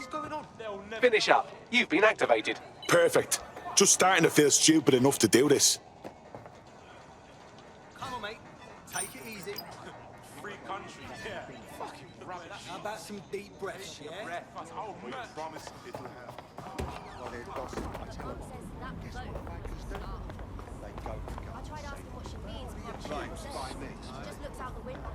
going on? Finish up. You've been activated. Perfect. Just starting to feel stupid enough to do this. Come on, mate. Take it easy. Free country, yeah. Fucking rubbish. How about some deep breaths, yeah? Breath, I told you, promise it'll help. I tried asking what she means, but she just looks out the window.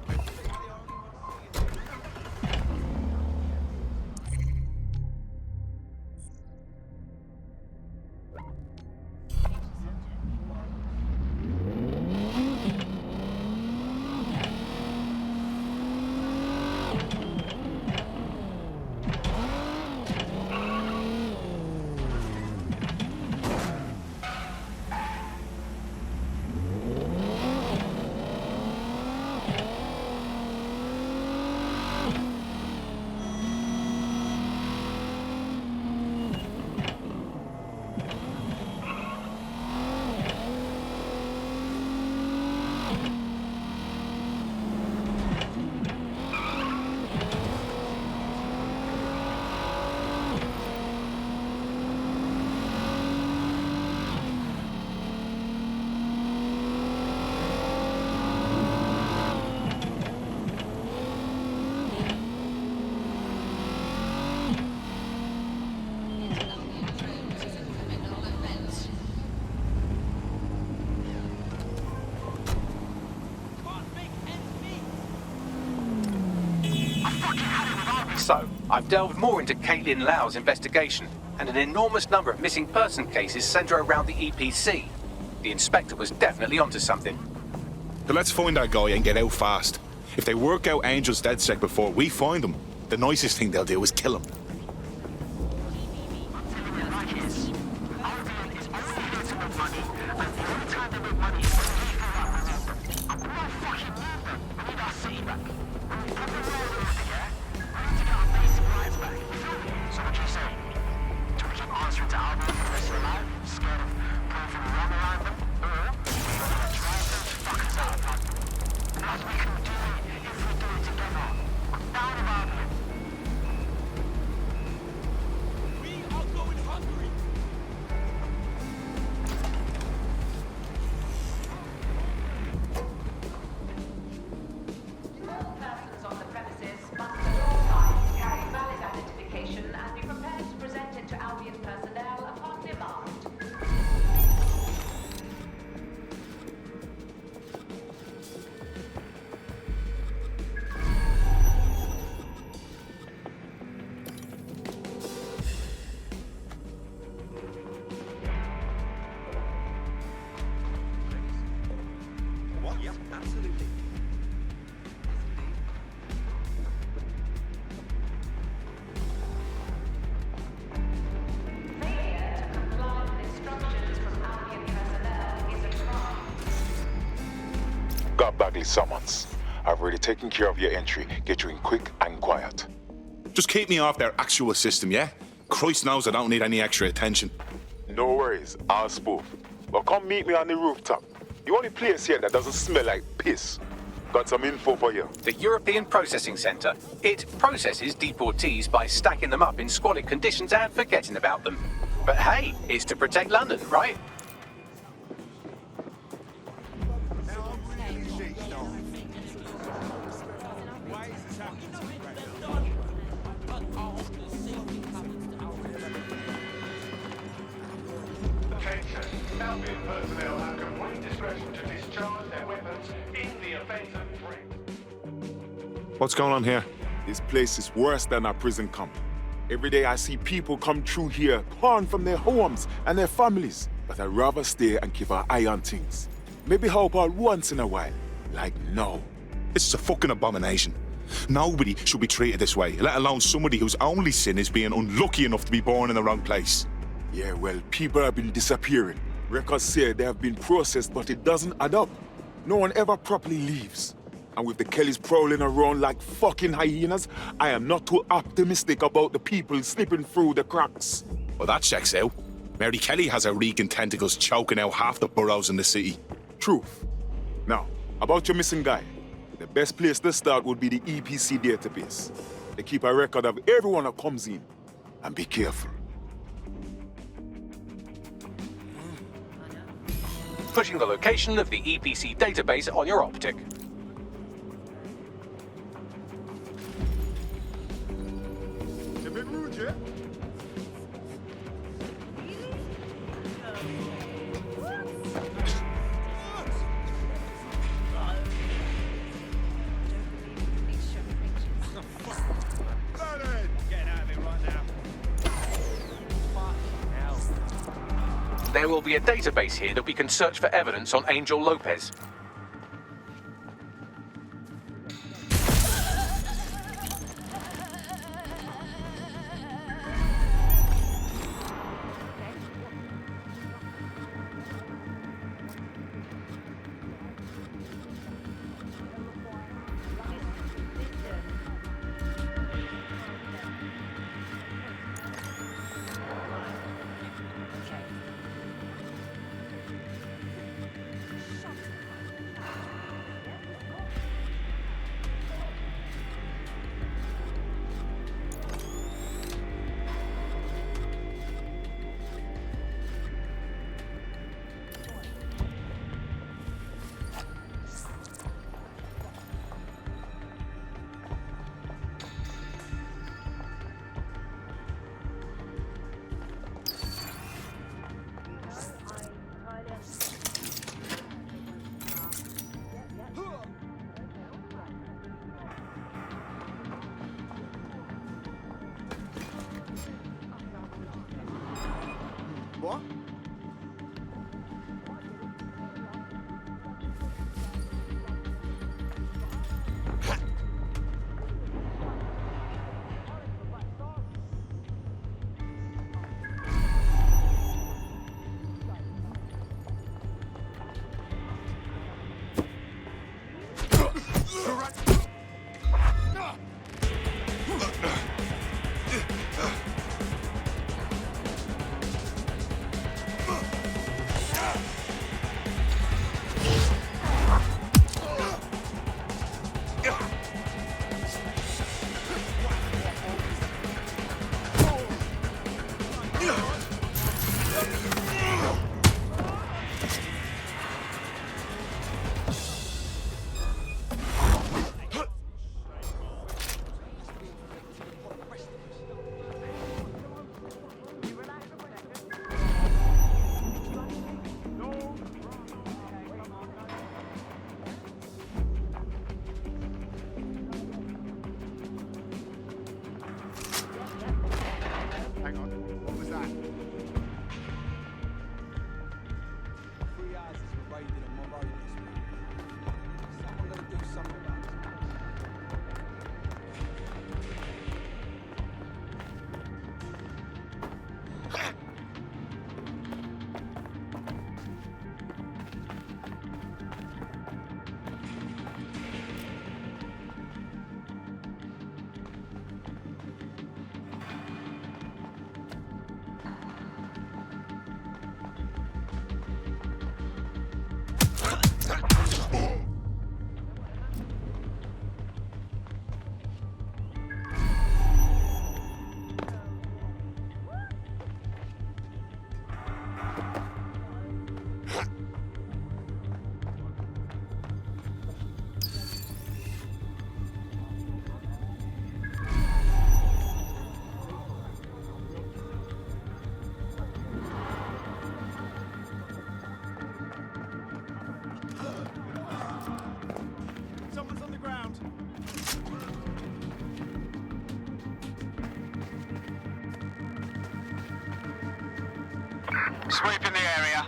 So, I've delved more into Caitlin Lau's investigation, and an enormous number of missing person cases centre around the EPC. The inspector was definitely onto something. So let's find that guy and get out fast. If they work out Angel's DedSec before we find him, the nicest thing they'll do is kill him. Got Bagley summons. I've already taken care of your entry. Get you in quick and quiet. Just keep me off their actual system, yeah? Christ knows I don't need any extra attention. No worries, I'll spoof. But come meet me on the rooftop. The only place here that doesn't smell like piss. Got some info for you. The European Processing Centre. It processes deportees by stacking them up in squalid conditions and forgetting about them. But hey, it's to protect London, right? Albion personnel have complete discretion to discharge their weapons in the event of threat. What's going on here? This place is worse than a prison camp. Every day I see people come through here, torn from their homes and their families. But I'd rather stay and keep an eye on things. Maybe help out once in a while. Like now. This is a fucking abomination. Nobody should be treated this way, let alone somebody whose only sin is being unlucky enough to be born in the wrong place. Yeah, well, people have been disappearing. Records say they have been processed, but it doesn't add up. No one ever properly leaves. And with the Kellys prowling around like fucking hyenas, I am not too optimistic about the people slipping through the cracks. Well, that checks out. Mary Kelly has her reeking tentacles choking out half the boroughs in the city. Truth. Now, about your missing guy. The best place to start would be the EPC database. They keep a record of everyone that comes in. And be careful. Pushing the location of the EPC database on your optic. It's a bit rude, yeah? Getting out of it right now. There will be a database here that we can search for evidence on Angel Lopez. What? Hang on. What was that? 3 hours is raided on my road this week. Someone gotta do something about it. Someone's on the ground. Sweep in the area.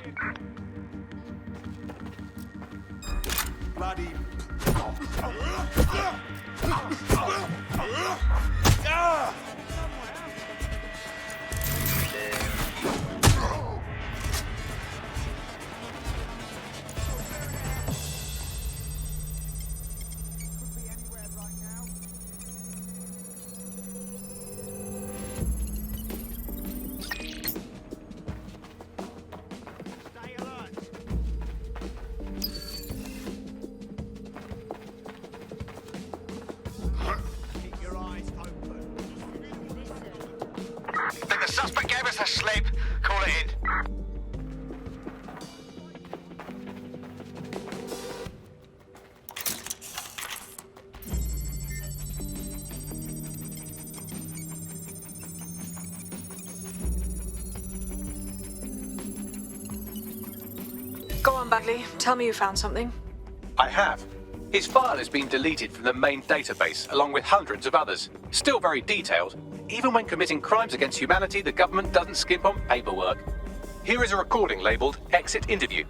Bloody. Stay alert. us asleep. Call it in. Go on, Bagley. Tell me you found something. I have. His file has been deleted from the main database, along with hundreds of others. Still very detailed. Even when committing crimes against humanity, the government doesn't skimp on paperwork. Here is a recording labeled Exit Interview.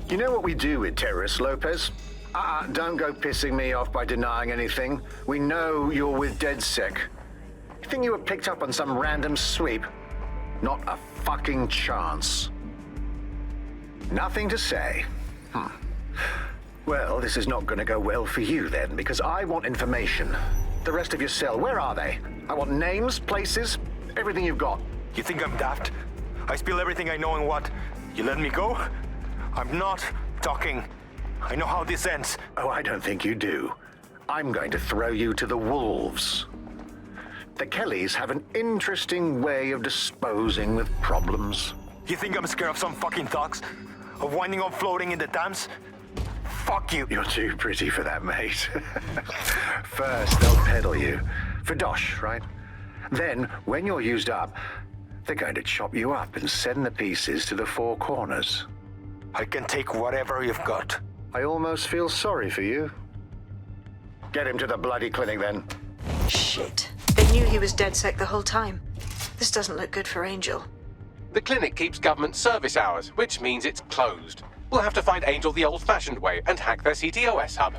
You know what we do with terrorists, Lopez? Don't go pissing me off by denying anything. We know you're with DedSec. You think you were picked up on some random sweep? Not a fucking chance. Nothing to say. Well, this is not going to go well for you then, because I want information. The rest of your cell, where are they? I want names, places, everything you've got. You think I'm daft? I spill everything I know and what? You let me go? I'm not talking. I know how this ends. Oh, I don't think you do. I'm going to throw you to the wolves. The Kellys have an interesting way of disposing with problems. You think I'm scared of some fucking thugs? Of winding up floating in the Thames? Fuck you. You're too pretty for that, mate. First, they'll peddle you. For dosh, right? Then, when you're used up, they're going to chop you up and send the pieces to the four corners. I can take whatever you've got. I almost feel sorry for you. Get him to the bloody clinic, then. Shit. They knew he was DedSec the whole time. This doesn't look good for Angel. The clinic keeps government service hours, which means it's closed. We'll have to find Angel the old-fashioned way and hack their CTOS hub.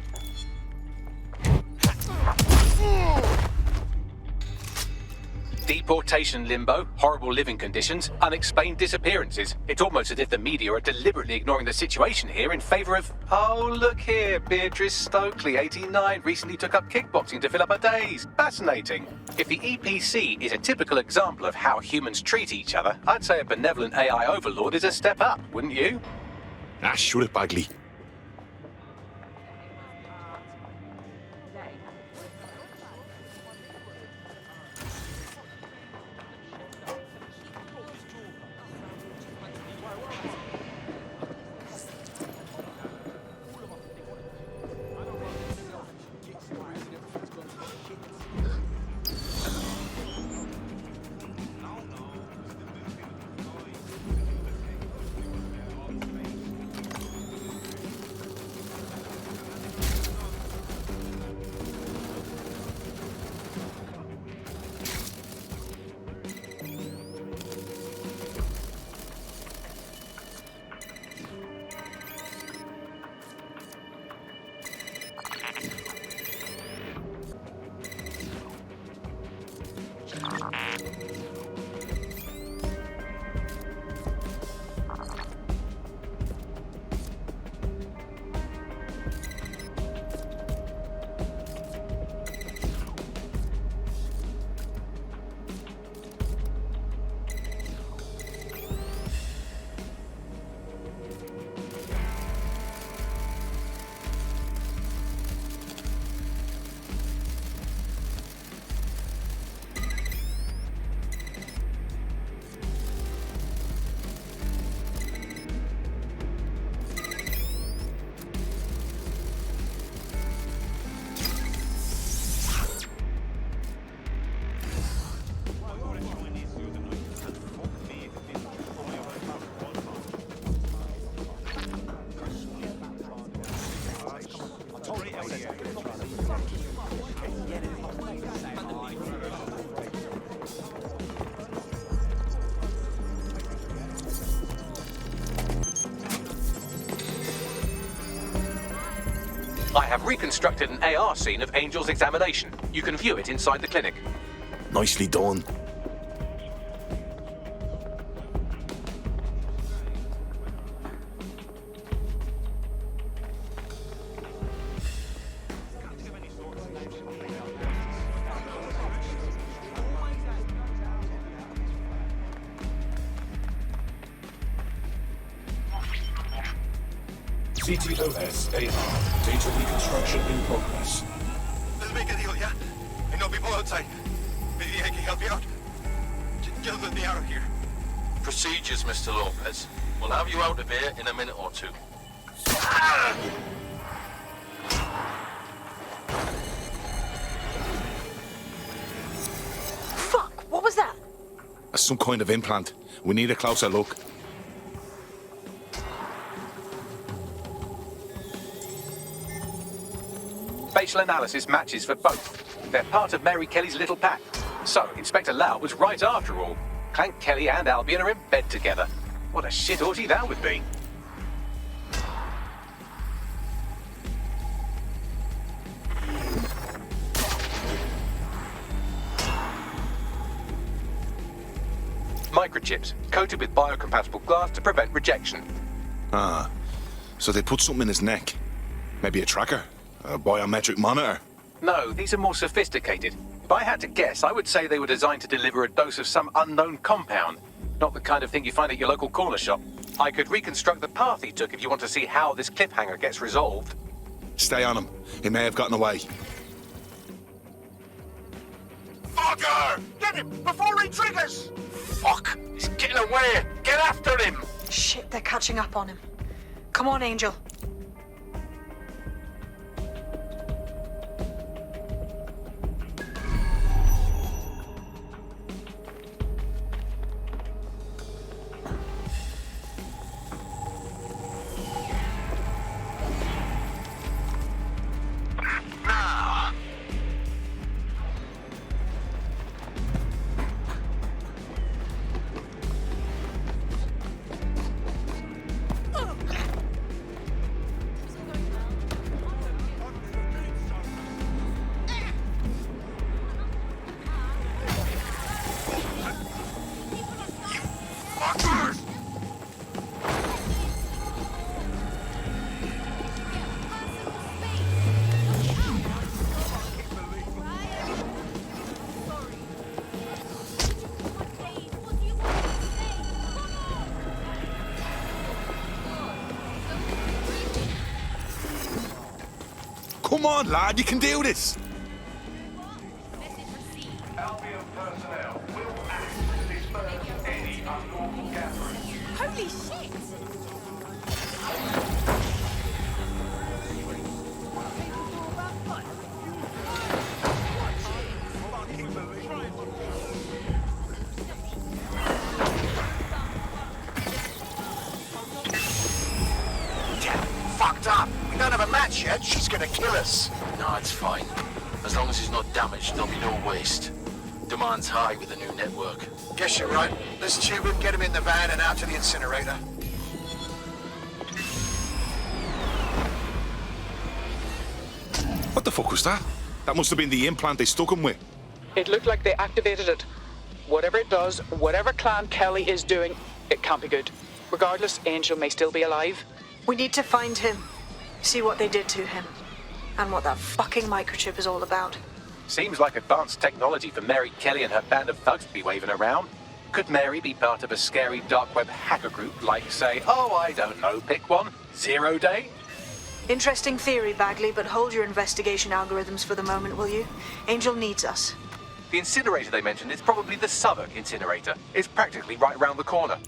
Deportation limbo, horrible living conditions, unexplained disappearances. It's almost as if the media are deliberately ignoring the situation here in favor of... Oh, look here, Beatrice Stokely, 89, recently took up kickboxing to fill up her days. Fascinating. If the EPC is a typical example of how humans treat each other, I'd say a benevolent AI overlord is a step up, wouldn't you? Shut it, Bagley. I have reconstructed an AR scene of Angel's examination. You can view it inside the clinic. Nicely done. CTOS AR. Data reconstruction in progress. make a deal, yeah? I know people outside. Maybe I can help you out. Just let me out of here. Procedures, Mr. Lopez. We'll have you out of here in a minute or two. Fuck, what was that? That's some kind of implant. We need a closer look. Facial analysis matches for both. They're part of Mary Kelly's little pack. So, Inspector Lau was right after all. Clank Kelly and Albion are in bed together. What a shit orgy that would be. Microchips, coated with biocompatible glass to prevent rejection. Ah, so they put something in his neck. Maybe a tracker? A biometric monitor? No, these are more sophisticated. If I had to guess, I would say they were designed to deliver a dose of some unknown compound. Not the kind of thing you find at your local corner shop. I could reconstruct the path he took if you want to see how this cliffhanger gets resolved. Stay on him. He may have gotten away. Fucker! Get him before he triggers! Fuck! He's getting away! Get after him! Shit, they're catching up on him. Come on, Angel. Come on, lad, you can do this. Albion personnel will act to disperse any unlawful gatherings. Holy shit! Fucked up. We don't have a match yet. She's gonna kill us. No, it's fine. As long as he's not damaged, there'll be no waste. Demand's high with the new network. Guess you're right. Let's tube him, get him in the van and out to the incinerator. What the fuck was that? That must have been the implant they stuck him with. It looked like they activated it. Whatever it does, whatever Clan Kelly is doing, it can't be good. Regardless, Angel may still be alive. We need to find him. See what they did to him. And what that fucking microchip is all about. Seems like advanced technology for Mary Kelly and her band of thugs to be waving around. Could Mary be part of a scary dark web hacker group like, say, oh, I don't know, pick one, Zero Day? Interesting theory, Bagley, but hold your investigation algorithms for the moment, will you? Angel needs us. The incinerator they mentioned is probably the Southwark incinerator. It's practically right around the corner.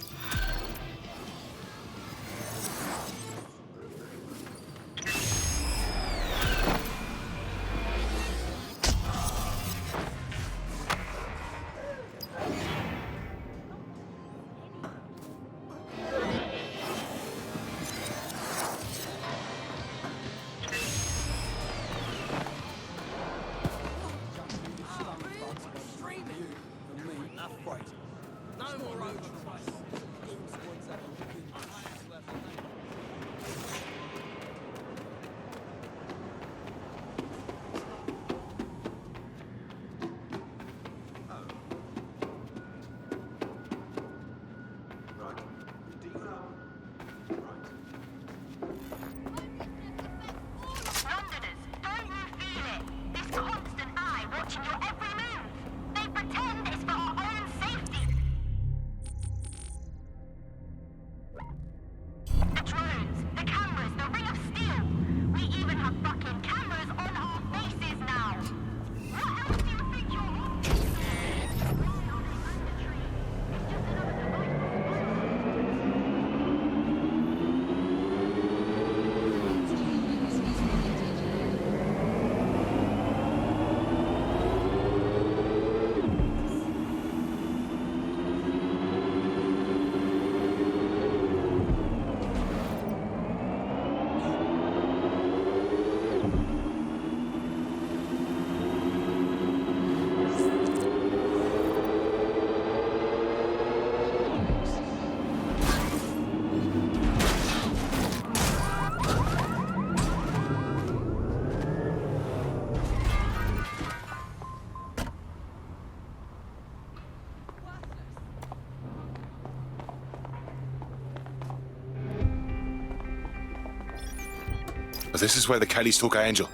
But this is where the Kellys took Angel.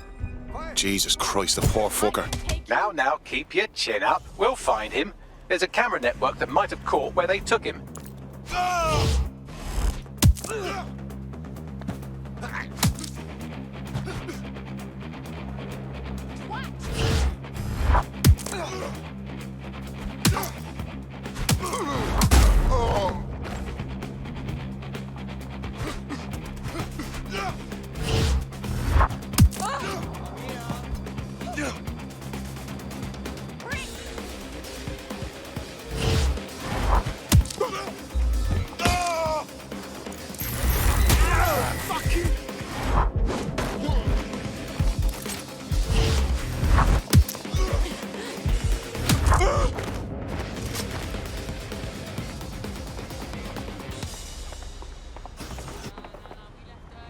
Jesus Christ, the poor fucker. Now, keep your chin up. We'll find him. There's a camera network that might have caught where they took him.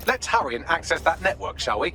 Let's hurry and access that network, shall we?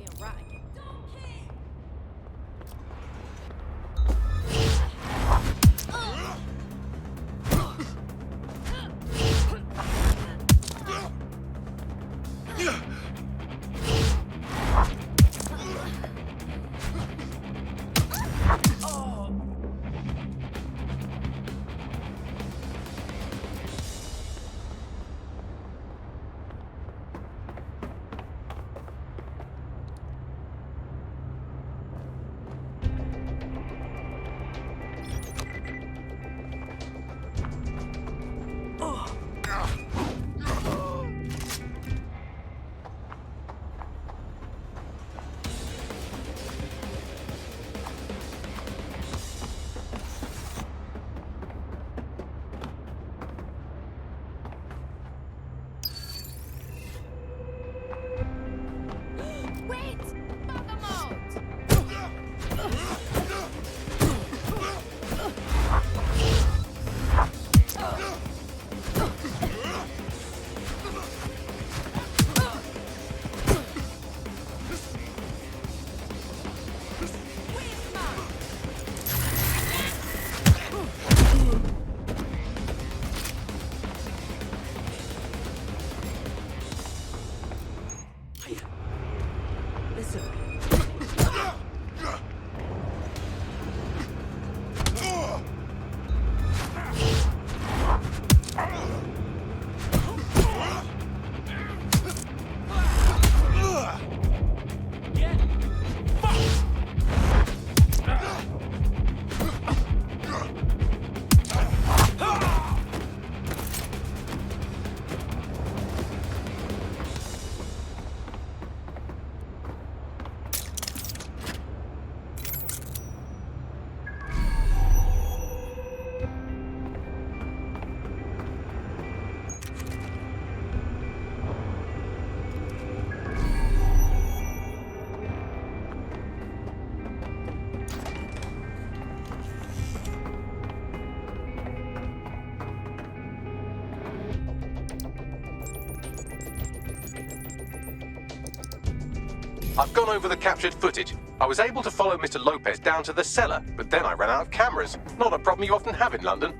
I've gone over the captured footage. I was able to follow Mr. Lopez down to the cellar, but then I ran out of cameras. Not a problem you often have in London.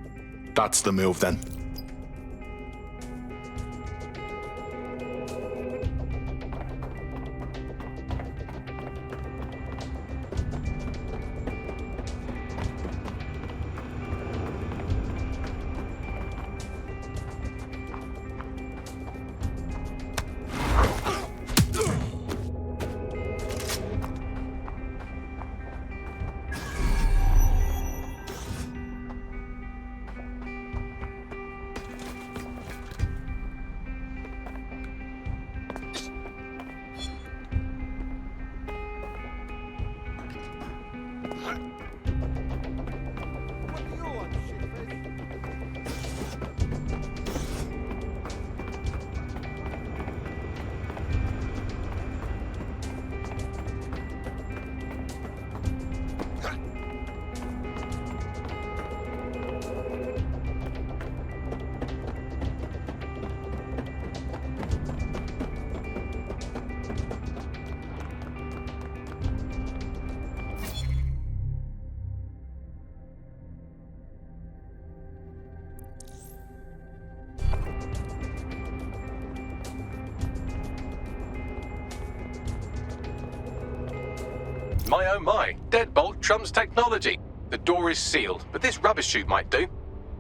That's the move then. My oh my, deadbolt trumps technology. The door is sealed, but this rubbish chute might do.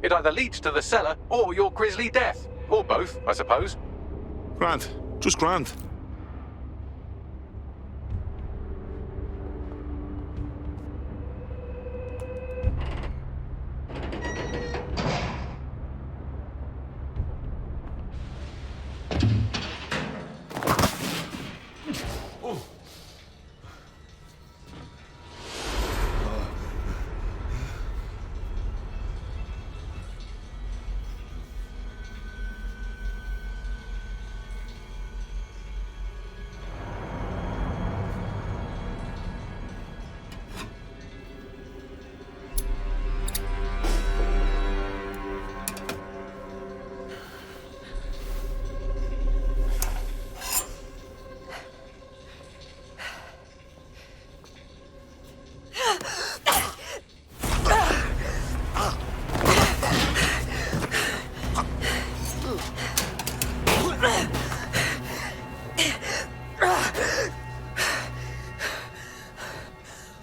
It either leads to the cellar or your grisly death. Or both, I suppose. Grant. Just Grant.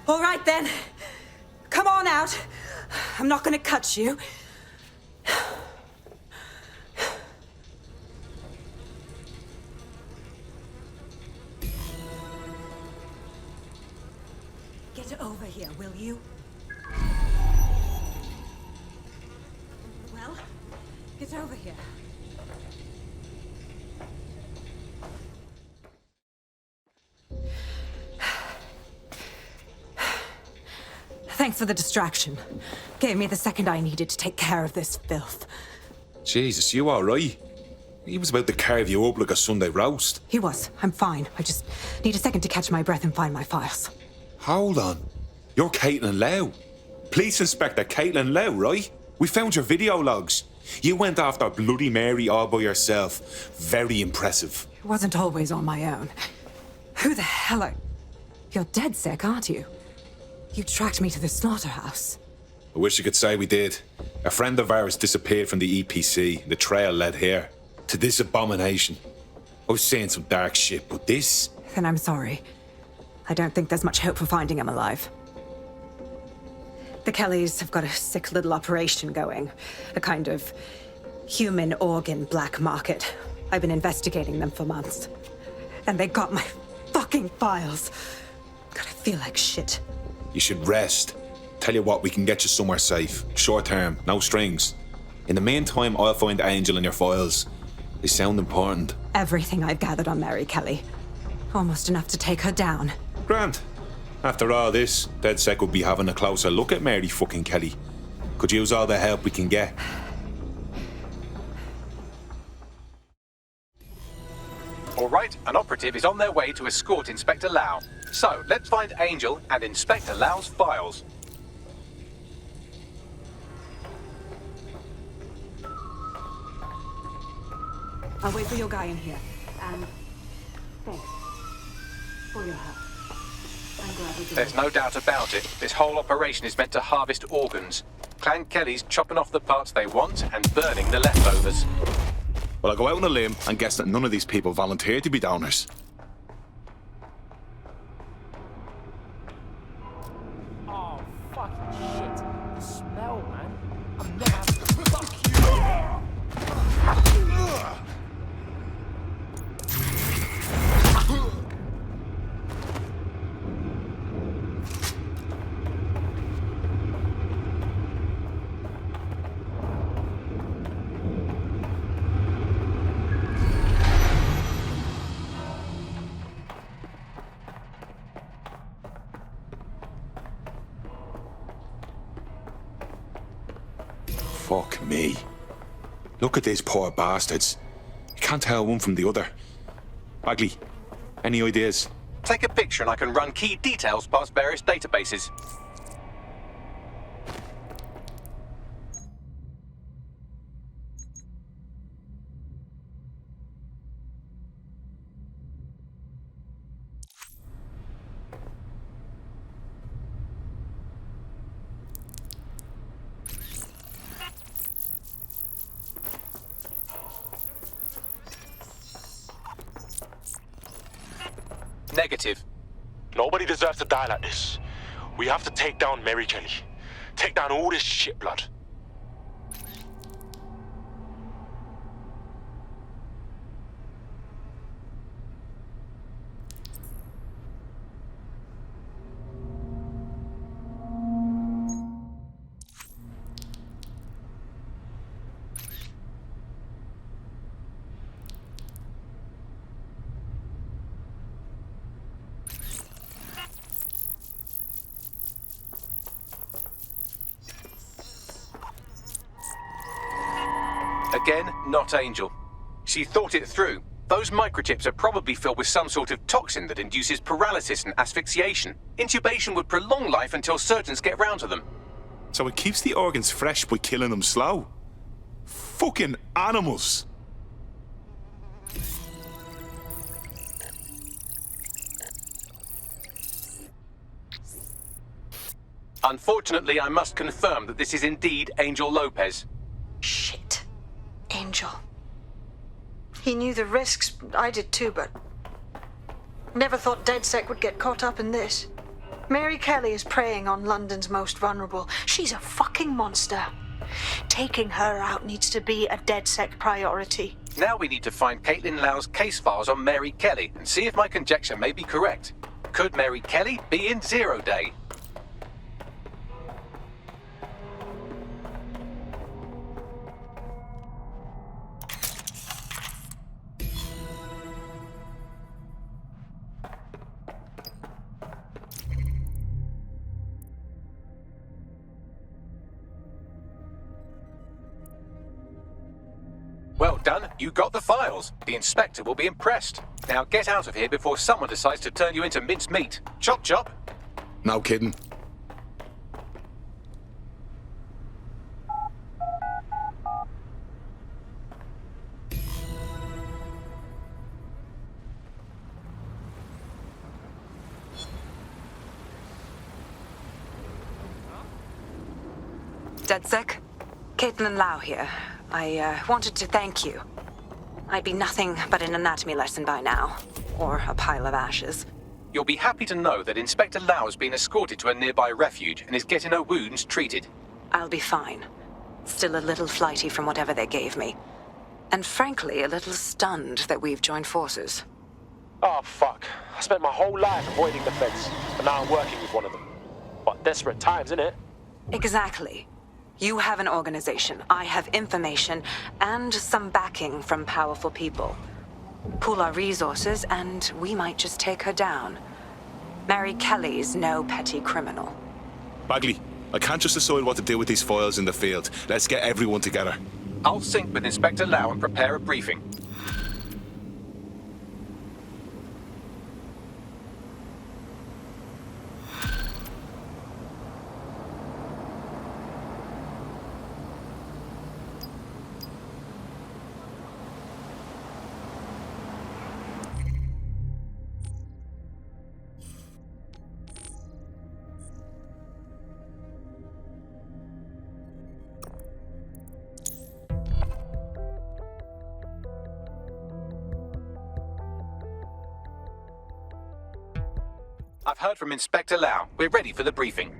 All right then. Come on out. I'm not gonna cut you. Get over here, will you? Well, get over here. Thanks for the distraction. Gave me the second I needed to take care of this filth. Jesus, you alright? He was about to carve you up like a Sunday roast. He was. I'm fine. I just need a second to catch my breath and find my files. Hold on. You're Caitlin Lau. Police Inspector Caitlin Lau, right? We found your video logs. You went after Bloody Mary all by yourself. Very impressive. It wasn't always on my own. Who the hell are... You're dead sick, aren't you? You tracked me to the slaughterhouse. I wish I could say we did. A friend of ours disappeared from the EPC. The trail led here. To this abomination. I was saying some dark shit, but this... Then I'm sorry. I don't think there's much hope for finding him alive. The Kellys have got a sick little operation going. A kind of human organ black market. I've been investigating them for months. And they got my fucking files. God, I feel like shit. You should rest. Tell you what, we can get you somewhere safe. Short term, no strings. In the meantime, I'll find Angel in your files. They sound important. Everything I've gathered on Mary Kelly. Almost enough to take her down. Grant. After all this, DedSec will be having a closer look at Mary fucking Kelly. Could use all the help we can get. All right, an operative is on their way to escort Inspector Lau. So, let's find Angel and Inspector Lau's files. I'll wait for your guy in here. And thanks for your help. I'm glad we did. There's no doubt about it. This whole operation is meant to harvest organs. Clan Kelly's chopping off the parts they want and burning the leftovers. Well, I'll go out on a limb and guess that none of these people volunteered to be donors. Oh, fucking shit. The smell, man. I'm never having to... Fuck you! Fuck me. Look at these poor bastards. You can't tell one from the other. Bagley, any ideas? Take a picture and I can run key details past various databases. Negative. Nobody deserves to die like this. We have to take down Mary Kelly. Take down all this shit blood. Again, not Angel. She thought it through. Those microchips are probably filled with some sort of toxin that induces paralysis and asphyxiation. Intubation would prolong life until surgeons get round to them. So it keeps the organs fresh by killing them slow. Fucking animals. Unfortunately, I must confirm that this is indeed Angel Lopez. Shit. Angel. He knew the risks. I did too, but never thought DedSec would get caught up in this. Mary Kelly is preying on London's most vulnerable. She's a fucking monster. Taking her out needs to be a DedSec priority. Now we need to find Caitlin Lau's case files on Mary Kelly and see if my conjecture may be correct. Could Mary Kelly be in Zero Day? Well done, you got the files. The inspector will be impressed. Now get out of here before someone decides to turn you into minced meat. Chop chop. No kidding. DedSec? Caitlin Lau here. I wanted to thank you. I'd be nothing but an anatomy lesson by now. Or a pile of ashes. You'll be happy to know that Inspector Lau has been escorted to a nearby refuge and is getting her wounds treated. I'll be fine. Still a little flighty from whatever they gave me. And frankly, a little stunned that we've joined forces. Oh, fuck. I spent my whole life avoiding the feds, but now I'm working with one of them. What desperate times, innit? Exactly. You have an organization, I have information, and some backing from powerful people. Pool our resources, and we might just take her down. Mary Kelly's no petty criminal. Bagley, I can't just decide what to do with these files in the field. Let's get everyone together. I'll sync with Inspector Lau and prepare a briefing. I've heard from Inspector Lau. We're ready for the briefing.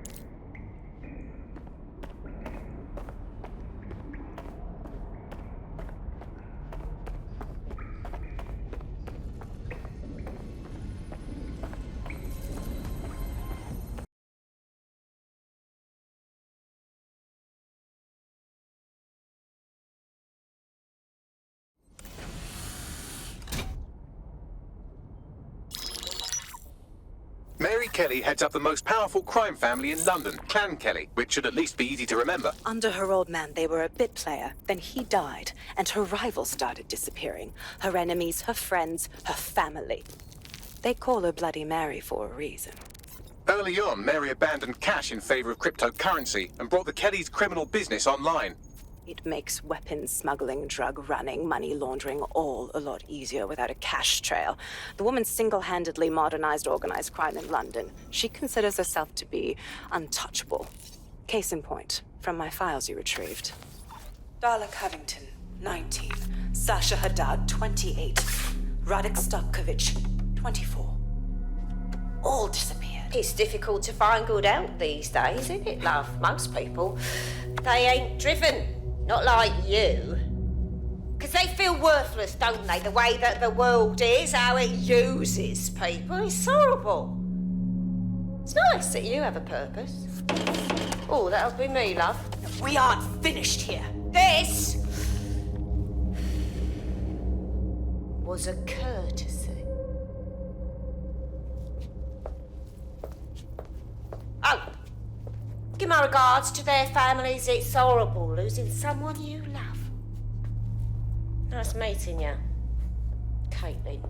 Mary Kelly heads up the most powerful crime family in London, Clan Kelly, which should at least be easy to remember. Under her old man, they were a bit player. Then he died, and her rivals started disappearing. Her enemies, her friends, her family. They call her Bloody Mary for a reason. Early on, Mary abandoned cash in favor of cryptocurrency and brought the Kellys' criminal business online. It makes weapons smuggling, drug running, money laundering all a lot easier without a cash trail. The woman single-handedly modernized organized crime in London. She considers herself to be untouchable. Case in point, from my files you retrieved. Darla Covington, 19. Sasha Haddad, 28. Radek Stavkovich, 24. all disappeared. It's difficult to find good help these days, isn't it, love? Most people, they ain't driven. Not like you. Because they feel worthless, don't they? The way that the world is, how it uses people. It's horrible. It's nice that you have a purpose. Oh, that'll be me, love. We aren't finished here. This was a courtesy. Oh, give my regards to their families. It's horrible losing someone you love. Nice meeting you, Caitlin.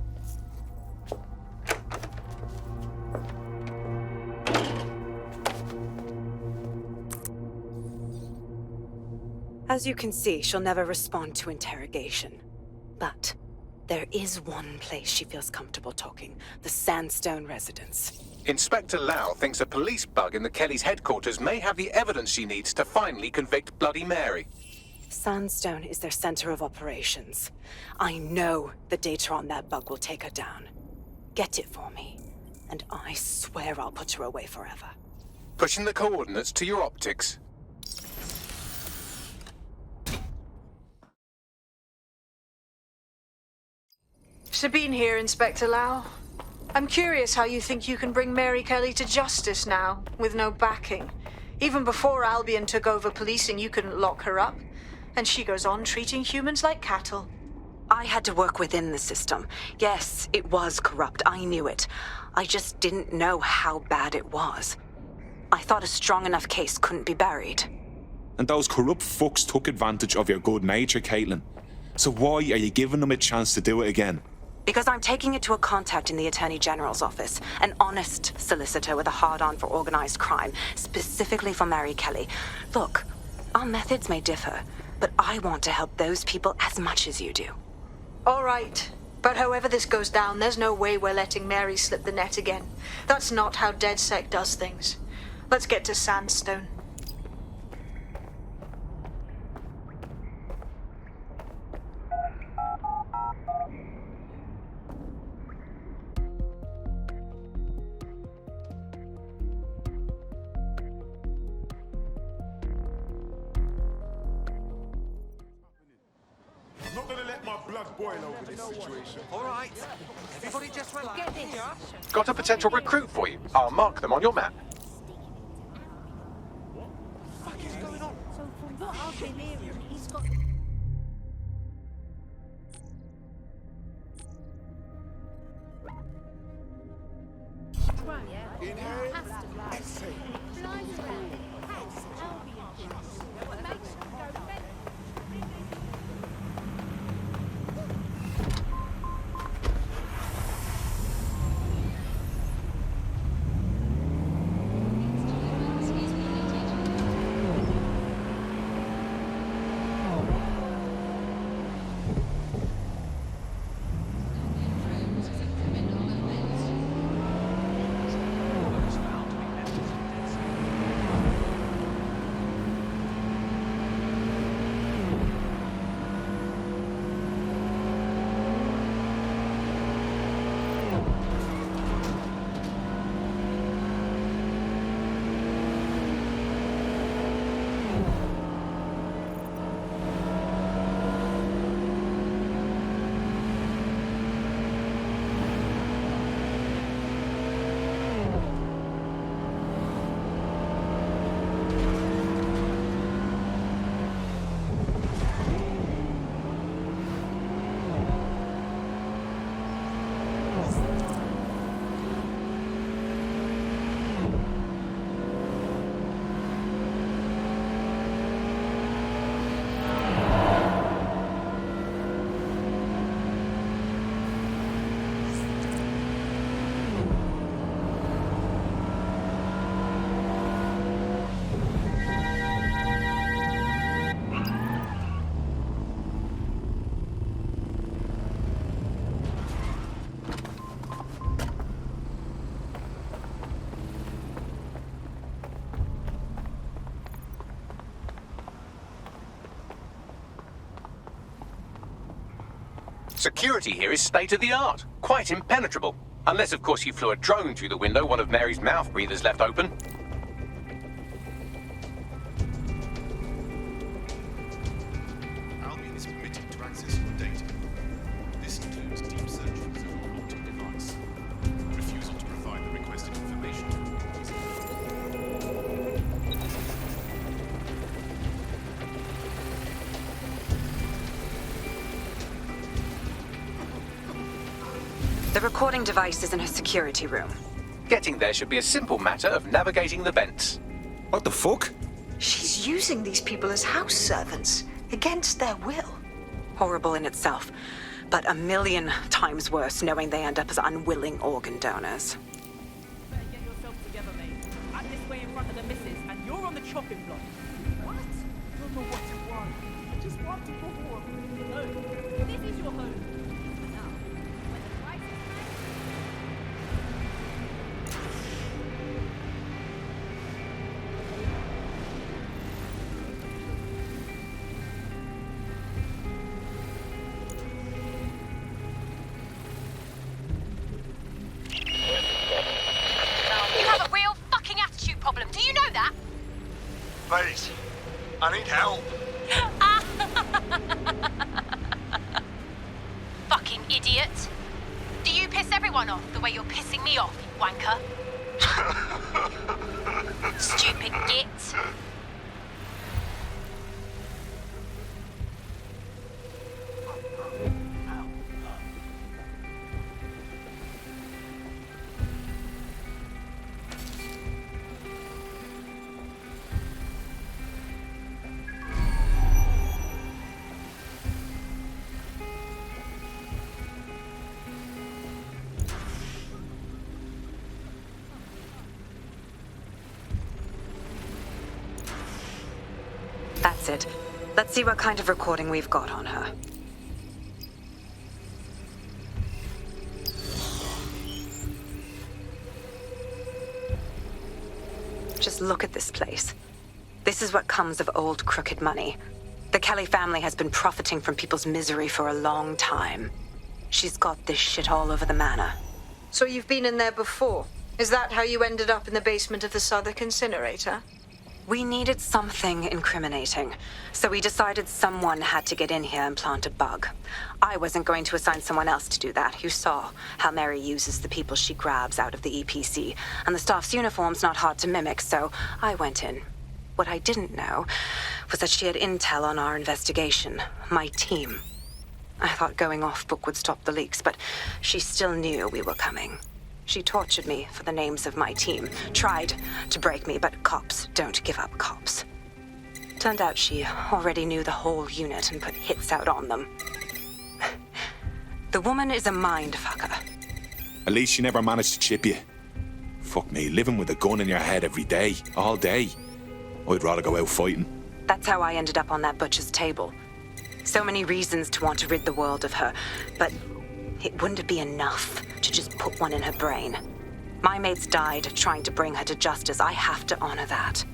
As you can see, she'll never respond to interrogation. But there is one place she feels comfortable talking, the Sandstone residence. Inspector Lau thinks a police bug in the Kellys' headquarters may have the evidence she needs to finally convict Bloody Mary. Sandstone is their center of operations. I know the data on that bug will take her down. Get it for me, and I swear I'll put her away forever. Pushing the coordinates to your optics. Sabine here, Inspector Lau. I'm curious how you think you can bring Mary Kelly to justice now, with no backing. Even before Albion took over policing, you couldn't lock her up. And she goes on treating humans like cattle. I had to work within the system. Yes, it was corrupt. I knew it. I just didn't know how bad it was. I thought a strong enough case couldn't be buried. And those corrupt fucks took advantage of your good nature, Caitlin. So why are you giving them a chance to do it again? Because I'm taking it to a contact in the Attorney General's office, an honest solicitor with a hard-on for organized crime, specifically for Mary Kelly. Look, our methods may differ, but I want to help those people as much as you do. All right. But however this goes down, there's no way we're letting Mary slip the net again. That's not how DedSec does things. Let's get to Sandstone. Not gonna let my blood boil over this situation. All right. Everybody just relax. Got a potential recruit for you. I'll mark them on your map. So from what I've been hearing, he's got... Inhale, exhale. Flies around, has Albion. What makes him go better? Security here is state-of-the-art, quite impenetrable. Unless, of course, you flew a drone through the window one of Mary's mouth breathers left open. Albion is permitted to access your data. This includes deep search for the unwanted device. Refusal to provide the requested information is The recording device is in her security room. Getting there should be a simple matter of navigating the vents. What the fuck? She's using these people as house servants, against their will. Horrible in itself, but a million times worse knowing they end up as unwilling organ donors. Better get yourself together, mate. I'm this way in front of the missus, and you're on the chopping block. What? Don't know what you want. I just want to go home. Home. This is your home. Now, when the price is You have a real fucking attitude problem. Do you know that? Please, I need help. Fucking idiot. Do you piss everyone off the way you're pissing me off, you wanker? Stupid git. That's it. Let's see what kind of recording we've got on her. Just look at this place. This is what comes of old crooked money. The Kelly family has been profiting from people's misery for a long time. She's got this shit all over the manor. So you've been in there before? Is that how you ended up in the basement of the Southwark incinerator? We needed something incriminating, so we decided someone had to get in here and plant a bug. I wasn't going to assign someone else to do that. You saw how Mary uses the people she grabs out of the EPC, and the staff's uniform's not hard to mimic, so I went in. What I didn't know was that she had intel on our investigation, my team. I thought going off book would stop the leaks, but she still knew we were coming. She tortured me for the names of my team, tried to break me, but cops don't give up cops. Turned out she already knew the whole unit and put hits out on them. The woman is a mind fucker. At least she never managed to chip you. Fuck me, living with a gun in your head every day, all day. I'd rather go out fighting. That's how I ended up on that butcher's table. So many reasons to want to rid the world of her, but it wouldn't be enough to just put one in her brain. My mates died trying to bring her to justice. I have to honor that.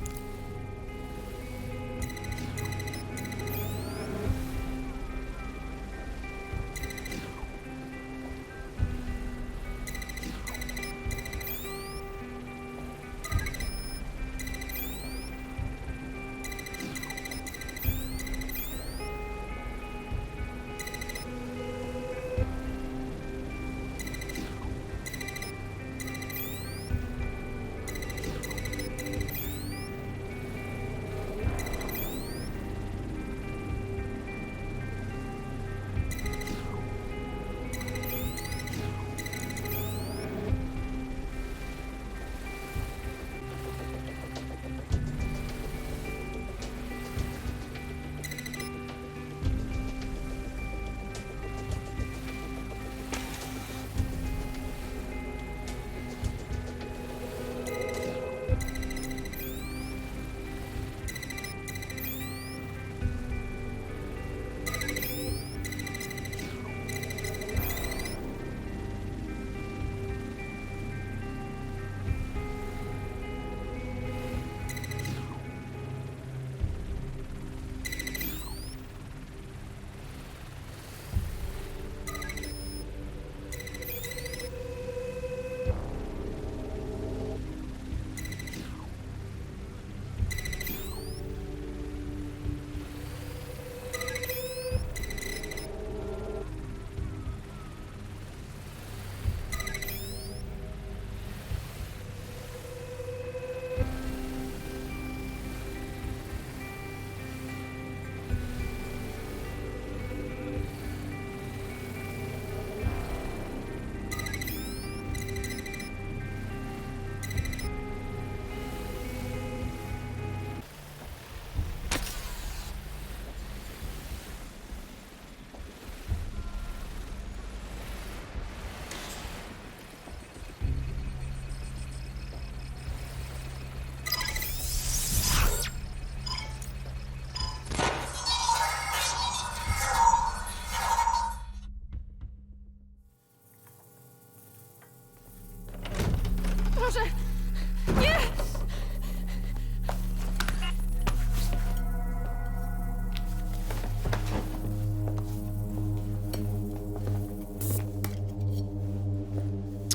Yes!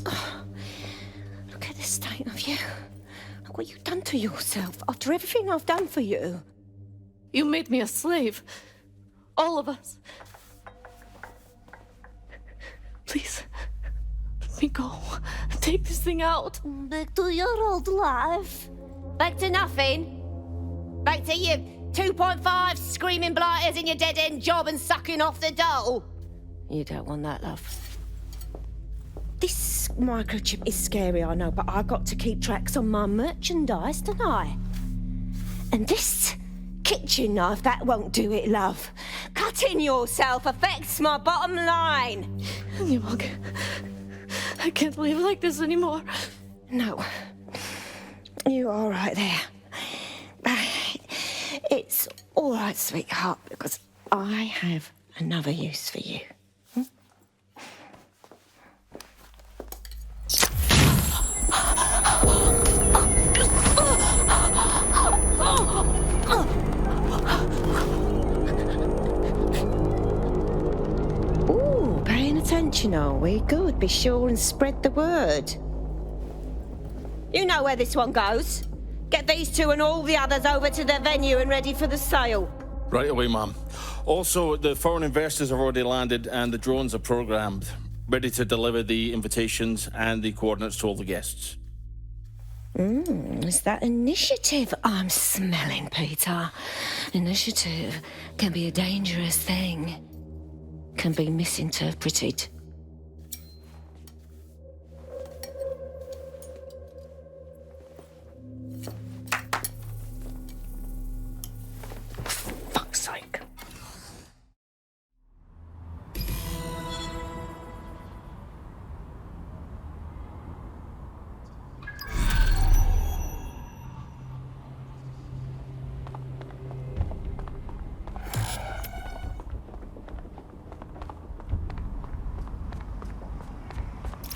Oh, look at the state of you. Look what you've done to yourself after everything I've done for you. You made me a slave. All of us. Please, let me go. Take this thing out. Back to your old life. Back to nothing. Back to you 2.5 screaming blighters in your dead-end job and sucking off the dole. You don't want that, love. This microchip is scary, I know, but I got to keep tracks on my merchandise, don't I? And this kitchen knife, that won't do it, love. Cutting yourself affects my bottom line. I can't live like this anymore. No. You're all right there. It's all right, sweetheart, because I have another use for you. Ooh, paying attention, are we? Good. Be sure and spread the word. You know where this one goes. Get these two and all the others over to the venue and ready for the sale. Right away, Mom. Also, the foreign investors have already landed and the drones are programmed, ready to deliver the invitations and the coordinates to all the guests. Is that initiative I'm smelling, Peter? Initiative can be a dangerous thing. Can be misinterpreted. Fuck's sake.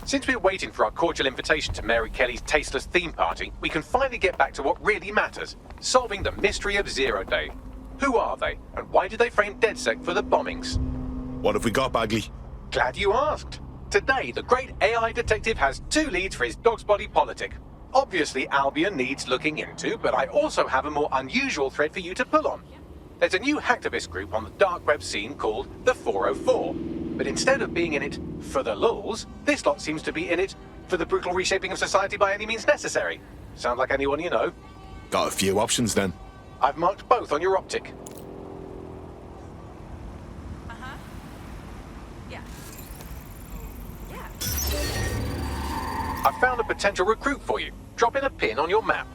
Since we're waiting for our cordial invitation to Mary Kelly's tasteless theme party, we can finally get back to what really matters, solving the mystery of Zero Day. Who are they, and why did they frame DedSec for the bombings? What have we got, Bagley? Glad you asked. Today, the great AI detective has 2 leads for his dog's body politic. Obviously, Albion needs looking into, but I also have a more unusual thread for you to pull on. There's a new hacktivist group on the dark web scene called the 404. But instead of being in it for the lulz, this lot seems to be in it for the brutal reshaping of society by any means necessary. Sound like anyone you know? Got a few options then. I've marked both on your optic. I found a potential recruit for you. Drop in a pin on your map.